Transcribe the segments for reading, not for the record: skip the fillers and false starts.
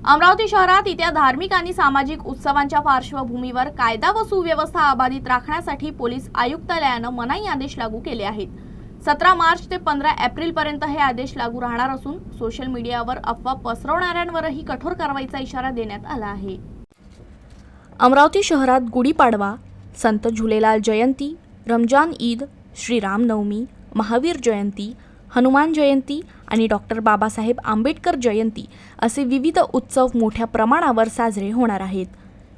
अमरावती शहरात येत्या धार्मिक आणि सामाजिक उत्सवांच्या पार्श्वभूमीवर कायदा व सुव्यवस्था अबाधित राखण्यासाठी पोलीस आयुक्तालयानं मनाई आदेश लागू केले आहेत। 17 मार्च ते 15 एप्रिल पर्यंत हे आदेश लागू राहणार असून सोशल मीडियावर अफवा पसरवणाऱ्यांवरही कठोर कारवाईचा इशारा देण्यात आला आहे। अमरावती शहरात गुढीपाडवा, संत झुलेलाल जयंती, रमजान ईद, श्रीरामनवमी, महावीर जयंती, हनुमान जयंती आणि डॉक्टर बाबासाहेब आंबेडकर जयंती असे विविध उत्सव मोठ्या प्रमाणावर साजरे होणार आहेत।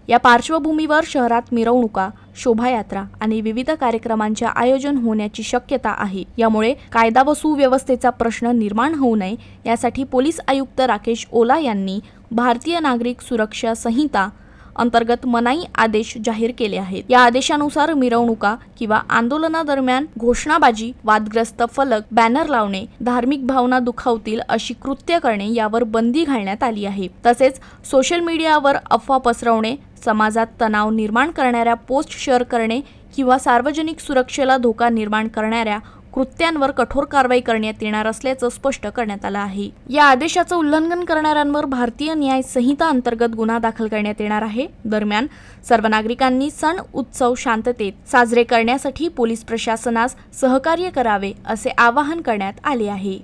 या पार्श्वभूमीवर शहरात मिरवणुका, शोभायात्रा आणि विविध कार्यक्रमांचे आयोजन होण्याची शक्यता आहे। यामुळे कायदा व सुव्यवस्थेचा प्रश्न निर्माण होऊ नये यासाठी पोलीस आयुक्त राकेश ओला यांनी भारतीय नागरिक सुरक्षा संहिता अंतर्गत मनाई आदेश जाहीर केले आहेत। या आदेशानुसार मिरवणुका किंवा आंदोलनादरम्यान घोषणाबाजी, वादग्रस्त फलक, बॅनर लावणे, धार्मिक भावना दुखावतील अशी कृत्य करणे यावर बंदी घालण्यात आली आहे। तसेच सोशल मीडियावर अफवा पसरवणे, समाजात तणाव निर्माण करणाऱ्या पोस्ट शेअर करणे किंवा सार्वजनिक सुरक्षेला धोका निर्माण करणाऱ्या कृत्यांवर कठोर कारवाई करण्यात येणार असल्याचं स्पष्ट करण्यात आलं आहे। या आदेशाचं उल्लंघन करणाऱ्यांवर भारतीय न्याय संहिता अंतर्गत गुन्हा दाखल करण्यात येणार आहे। दरम्यान सर्व नागरिकांनी सण उत्सव शांततेत साजरे करण्यासाठी पोलीस प्रशासनास सहकार्य करावे असे आवाहन करण्यात आले आहे।